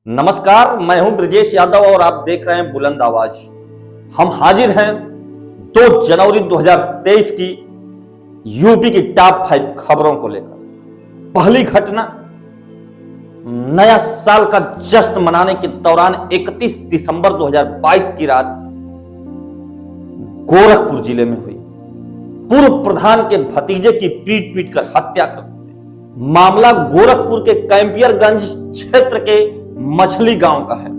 नमस्कार, मैं हूं ब्रजेश यादव और आप देख रहे हैं बुलंद आवाज। हम हाजिर हैं 2 जनवरी 2023 की यूपी की टॉप 5 खबरों को लेकर। पहली घटना, नया साल का जश्न मनाने के दौरान 31 दिसंबर 2022 की रात गोरखपुर जिले में हुई। पूर्व प्रधान के भतीजे की पीट पीट कर हत्या कर दी। मामला गोरखपुर के कैंपियरगंज क्षेत्र के मछली गांव का है।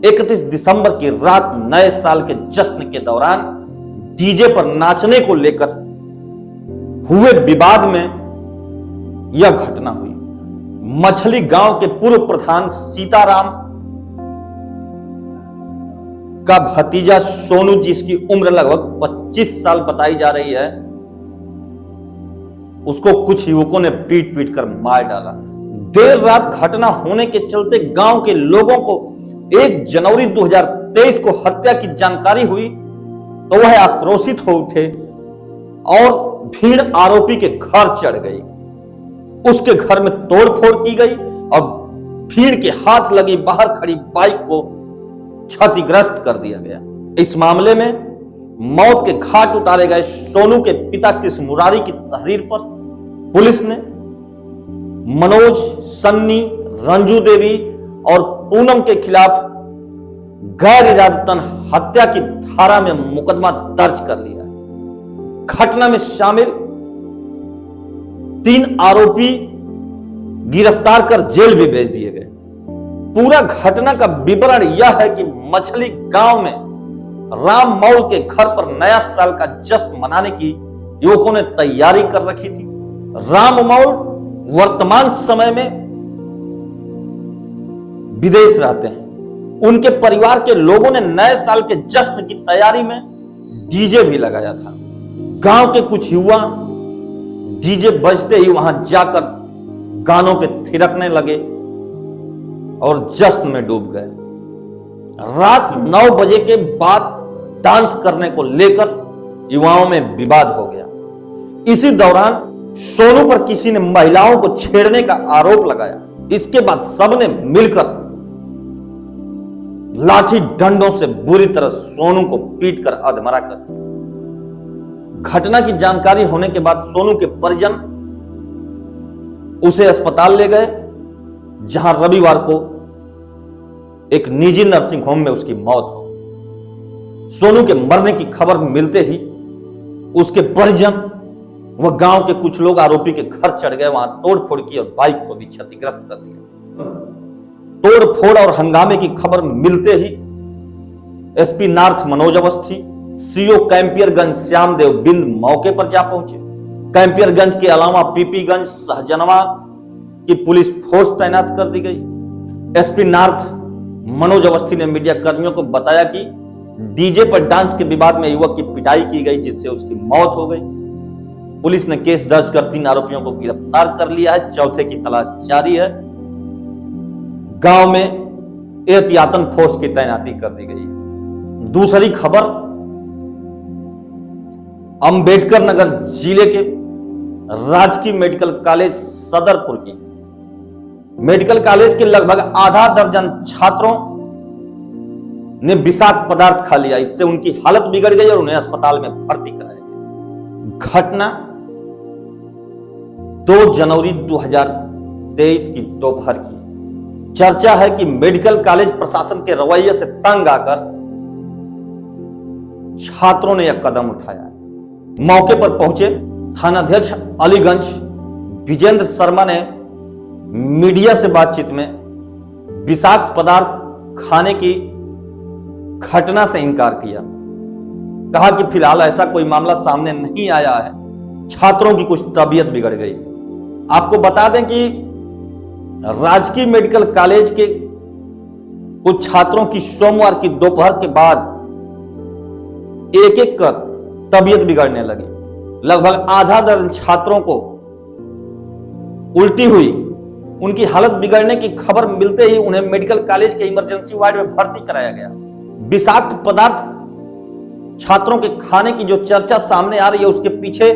31 दिसंबर की रात नए साल के जश्न के दौरान डीजे पर नाचने को लेकर हुए विवाद में यह घटना हुई। मछली गांव के पूर्व प्रधान सीताराम का भतीजा सोनू, जिसकी उम्र लगभग 25 साल बताई जा रही है, उसको कुछ युवकों ने पीट पीट कर मार डाला। देर रात घटना होने के चलते गांव के लोगों को 1 जनवरी 2023 को हत्या की जानकारी हुई तो वह आक्रोशित हो उठे और भीड़ आरोपी के घर चढ़ गई। उसके घर में तोड़फोड़ की गई और भीड़ के हाथ लगी बाहर खड़ी बाइक को क्षतिग्रस्त कर दिया गया। इस मामले में मौत के घाट उतारे गए सोनू के पिता कृष्ण मुरारी की तहरीर पर पुलिस ने मनोज, सन्नी, रंजू देवी और पूनम के खिलाफ गैर इरादतन हत्या की धारा में मुकदमा दर्ज कर लिया। घटना में शामिल 3 आरोपी गिरफ्तार कर जेल भी भेज दिए गए। पूरा घटना का विवरण यह है कि मछली गांव में राम मौल के घर पर नया साल का जश्न मनाने की युवकों ने तैयारी कर रखी थी। राम मौल वर्तमान समय में विदेश रहते हैं। उनके परिवार के लोगों ने नए साल के जश्न की तैयारी में डीजे भी लगाया था। गांव के कुछ युवा डीजे बजते ही वहां जाकर गानों पे थिरकने लगे और जश्न में डूब गए। रात 9 बजे के बाद डांस करने को लेकर युवाओं में विवाद हो गया। इसी दौरान सोनू पर किसी ने महिलाओं को छेड़ने का आरोप लगाया। इसके बाद सबने मिलकर लाठी डंडों से बुरी तरह सोनू को पीटकर अधमरा कर दिया। घटना की जानकारी होने के बाद सोनू के परिजन उसे अस्पताल ले गए, जहां रविवार को एक निजी नर्सिंग होम में उसकी मौत हो गई। सोनू के मरने की खबर मिलते ही उसके परिजन वह गांव के कुछ लोग आरोपी के घर चढ़ गए, वहां तोड़फोड़ की और बाइक को भी क्षतिग्रस्त कर दिया। तोड़फोड़ और हंगामे की खबर मिलते ही SP north Manoj Awasthi, CO Campierganj Shyamdev Bind मौके पर जा पहुंचे। कैंपियरगंज के अलावा पीपीगंज, सहजनवा की पुलिस फोर्स तैनात कर दी गई। एसपी नॉर्थ मनोज अवस्थी ने मीडिया कर्मियों को बताया कि डीजे पर डांस के विवाद में युवक की पिटाई की गई, जिससे उसकी मौत हो गई। पुलिस ने केस दर्ज कर 3 आरोपियों को गिरफ्तार कर लिया है। चौथे की तलाश जारी है। गांव में एहतियातन फोर्स की तैनाती कर दी गई है। दूसरी खबर, अंबेडकर नगर जिले के राजकीय मेडिकल कॉलेज सदरपुर की। मेडिकल कॉलेज के लगभग आधा दर्जन छात्रों ने विषाक्त पदार्थ खा लिया। इससे उनकी हालत बिगड़ गई और उन्हें अस्पताल में भर्ती कराया गया। घटना 2 जनवरी 2023 की दोपहर की। चर्चा है कि मेडिकल कॉलेज प्रशासन के रवैये से तंग आकर छात्रों ने यह कदम उठाया। मौके पर पहुंचे थानाध्यक्ष अलीगंज विजेंद्र शर्मा ने मीडिया से बातचीत में विषाक्त पदार्थ खाने की घटना से इनकार किया। कहा कि फिलहाल ऐसा कोई मामला सामने नहीं आया है, छात्रों की कुछ तबीयत बिगड़ गई। आपको बता दें कि राजकीय मेडिकल कॉलेज के कुछ छात्रों की सोमवार की दोपहर के बाद एक एक कर तबीयत बिगड़ने लगी। लगभग आधा दर्जन छात्रों को उल्टी हुई। उनकी हालत बिगड़ने की खबर मिलते ही उन्हें मेडिकल कॉलेज के इमरजेंसी वार्ड में भर्ती कराया गया। विषाक्त पदार्थ छात्रों के खाने की जो चर्चा सामने आ रही है, उसके पीछे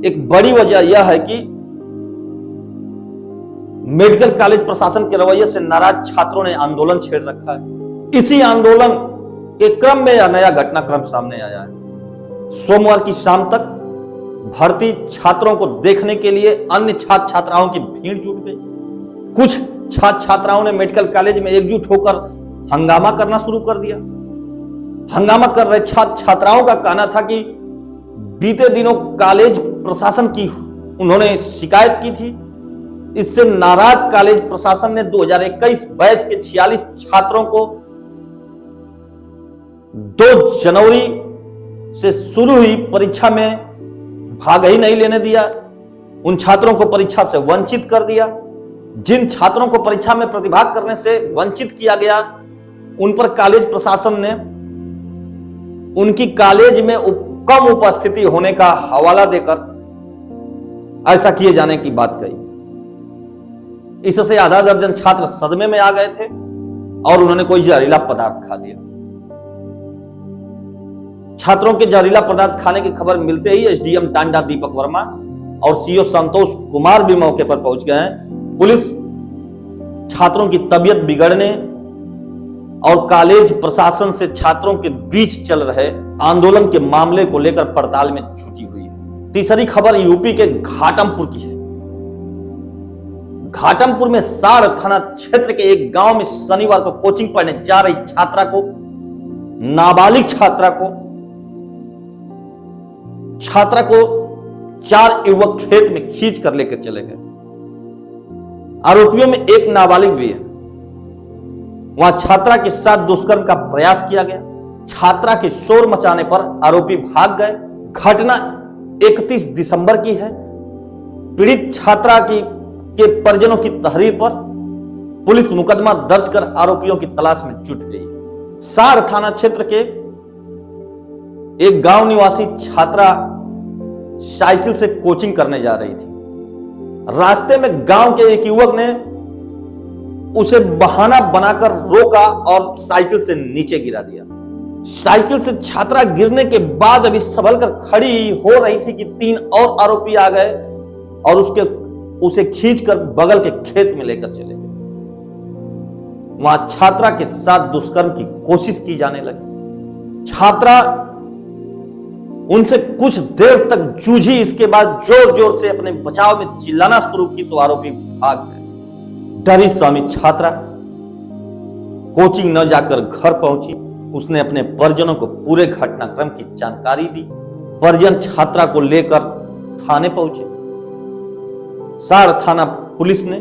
एक बड़ी वजह यह है कि मेडिकल कॉलेज प्रशासन के रवैये से नाराज छात्रों ने आंदोलन छेड़ रखा है। इसी आंदोलन के क्रम में यह नया घटनाक्रम सामने आया है। सोमवार की शाम तक भर्ती छात्रों को देखने के लिए अन्य छात्र छात्राओं की भीड़ जुट गई। कुछ छात्र छात्राओं ने मेडिकल कॉलेज में एकजुट होकर हंगामा करना शुरू कर दिया। हंगामा कर रहे छात्र छात्राओं का कहना था कि बीते दिनों कॉलेज प्रशासन की उन्होंने शिकायत की थी। इससे नाराज कॉलेज प्रशासन ने 2021 बैच के 46 छात्रों को 2 जनवरी से शुरू हुई परीक्षा में भाग ही नहीं लेने दिया। उन छात्रों को परीक्षा से वंचित कर दिया। जिन छात्रों को परीक्षा में प्रतिभाग करने से वंचित किया गया, उन पर कॉलेज प्रशासन ने उनकी कॉलेज में कम उपस्थिति होने का हवाला देकर ऐसा किए जाने की बात कही। इससे आधा दर्जन छात्र सदमे में आ गए थे और उन्होंने कोई जहरीला पदार्थ खा लिया। छात्रों के जहरीला पदार्थ खाने की खबर मिलते ही एसडीएम टांडा दीपक वर्मा और सीओ संतोष कुमार भी मौके पर पहुंच गए हैं। पुलिस छात्रों की तबीयत बिगड़ने और कॉलेज प्रशासन से छात्रों के बीच चल रहे आंदोलन के मामले को लेकर पड़ताल में जुटी हुई है। तीसरी खबर यूपी के घाटमपुर की है। घाटमपुर में साड़ थाना क्षेत्र के एक गांव में शनिवार को कोचिंग पढ़ने जा रही नाबालिग छात्रा को 4 युवक खेत में खींच कर लेकर चले गए। आरोपियों में एक नाबालिग भी है। वहां छात्रा के साथ दुष्कर्म का प्रयास किया गया। छात्रा के शोर मचाने पर आरोपी भाग गए। घटना 31 दिसंबर की है। पीड़ित छात्रा के परिजनों की तहरीर पर पुलिस मुकदमा दर्ज कर आरोपियों की तलाश में जुट गई। साड़ थाना क्षेत्र के एक गांव निवासी छात्रा साइकिल से कोचिंग करने जा रही थी। रास्ते में गांव के एक युवक ने उसे बहाना बनाकर रोका और साइकिल से नीचे गिरा दिया। साइकिल से छात्रा गिरने के बाद अभी संभल कर खड़ी हो रही थी कि 3 और आरोपी आ गए और उसे खींचकर बगल के खेत में लेकर चले गए। वहां छात्रा के साथ दुष्कर्म की कोशिश की जाने लगी। छात्रा उनसे कुछ देर तक जूझी। इसके बाद जोर जोर से अपने बचाव में चिल्लाना शुरू की तो आरोपी भाग गए। डरी स्वामी छात्रा कोचिंग न जाकर घर पहुंची। उसने अपने परिजनों को पूरे घटनाक्रम की जानकारी दी। परिजन छात्रा को लेकर थाने पहुंचे। साड़ थाना पुलिस ने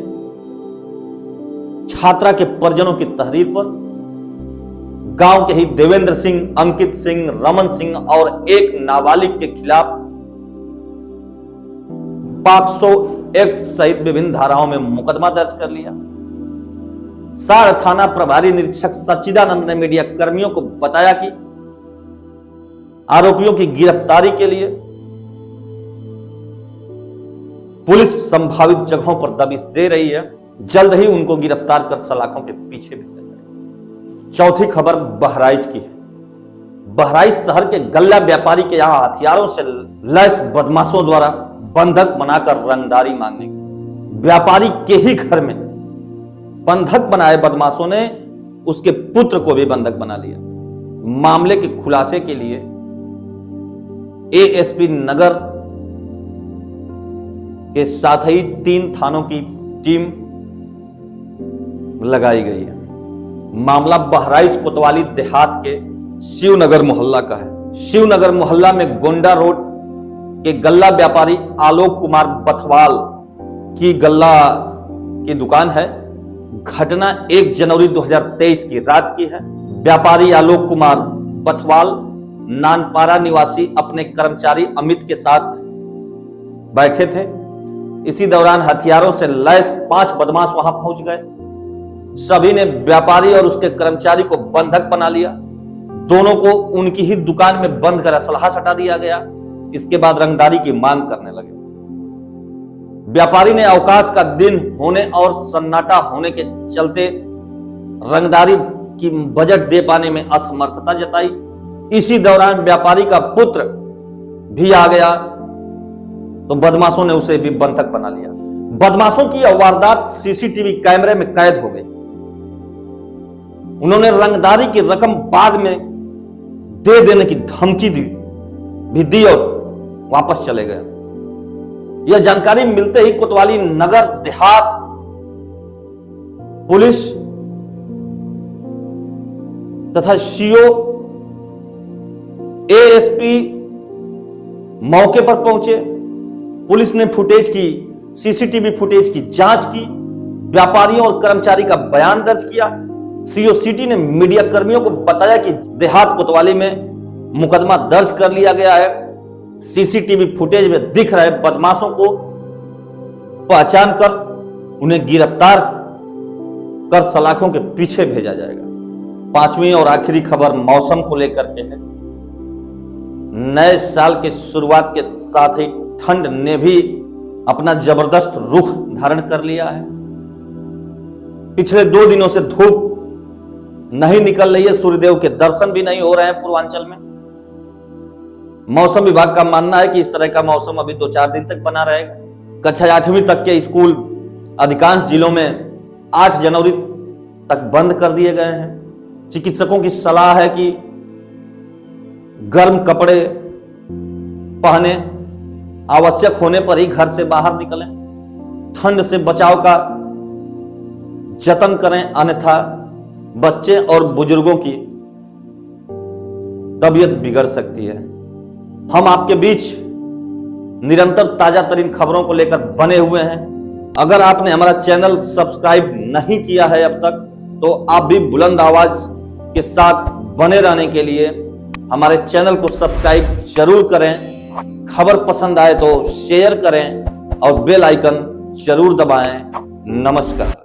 छात्रा के परिजनों की तहरीर पर गांव के ही देवेंद्र सिंह, अंकित सिंह, रमन सिंह और एक नाबालिग के खिलाफ पॉक्सो एक्ट सहित विभिन्न धाराओं में मुकदमा दर्ज कर लिया। साड़ थाना प्रभारी निरीक्षक सच्चिदानंद ने मीडिया कर्मियों को बताया कि आरोपियों की गिरफ्तारी के लिए पुलिस संभावित जगहों पर दबिश दे रही है। जल्द ही उनको गिरफ्तार कर सलाखों के पीछे भेजा जाएगा। चौथी खबर बहराइच की है। बहराइच शहर के गल्ला व्यापारी के यहां हथियारों से लैस बदमाशों द्वारा बंधक बनाकर रंगदारी मांगने की। व्यापारी के ही घर में बंधक बनाए बदमाशों ने उसके पुत्र को भी बंधक बना लिया। मामले के खुलासे के लिए एएसपी नगर के साथ ही 3 थानों की टीम लगाई गई है। मामला बहराइच कोतवाली देहात के शिवनगर मोहल्ला का है। शिवनगर मोहल्ला में गोंडा रोड के गल्ला व्यापारी आलोक कुमार बथवाल की गल्ला की दुकान है। घटना 1 जनवरी 2023 की रात की है। व्यापारी आलोक कुमार बथवाल नानपारा निवासी अपने कर्मचारी अमित के साथ बैठे थे। इसी दौरान हथियारों से लैस 5 बदमाश वहां पहुंच गए। सभी ने व्यापारी और उसके कर्मचारी को बंधक बना लिया। दोनों को उनकी ही दुकान में बंद कर असलहा सटा दिया गया। इसके बाद रंगदारी की मांग करने लगे। व्यापारी ने अवकाश का दिन होने और सन्नाटा होने के चलते रंगदारी की बजट दे पाने में असमर्थता जताई। इसी दौरान व्यापारी का पुत्र भी आ गया तो बदमाशों ने उसे भी बंधक बना लिया। बदमाशों की यह वारदात सीसीटीवी कैमरे में कैद हो गई। उन्होंने रंगदारी की रकम बाद में दे देने की धमकी भी दी और वापस चले गए। यह जानकारी मिलते ही कोतवाली नगर देहात पुलिस तथा सीओ एएसपी मौके पर पहुंचे। पुलिस ने फुटेज की सीसीटीवी फुटेज की जांच की, व्यापारियों और कर्मचारी का बयान दर्ज किया। सीओ सिटी ने मीडिया कर्मियों को बताया कि देहात कोतवाली में मुकदमा दर्ज कर लिया गया है। सीसीटीवी फुटेज में दिख रहे बदमाशों को पहचान कर उन्हें गिरफ्तार कर सलाखों के पीछे भेजा जाएगा। पांचवी और आखिरी खबर मौसम को लेकर के है। नए साल के शुरुआत के साथ ही ठंड ने भी अपना जबरदस्त रुख धारण कर लिया है। पिछले 2 दिनों से धूप नहीं निकल रही है, सूर्यदेव के दर्शन भी नहीं हो रहे हैं पूर्वांचल में। मौसम विभाग का मानना है कि इस तरह का मौसम अभी 2-4 दिन तक बना रहेगा। कक्षा 8वीं तक के स्कूल अधिकांश जिलों में 8 जनवरी तक बंद कर दिए गए हैं। चिकित्सकों की सलाह है कि गर्म कपड़े पहने, आवश्यक होने पर ही घर से बाहर निकलें, ठंड से बचाव का जतन करें, अन्यथा बच्चे और बुजुर्गों की तबीयत बिगड़ सकती है। हम आपके बीच निरंतर ताजा तरीन खबरों को लेकर बने हुए हैं। अगर आपने हमारा चैनल सब्सक्राइब नहीं किया है अब तक, तो आप भी बुलंद आवाज के साथ बने रहने के लिए हमारे चैनल को सब्सक्राइब जरूर करें। खबर पसंद आए तो शेयर करें और बेल आइकन जरूर दबाएं। नमस्कार।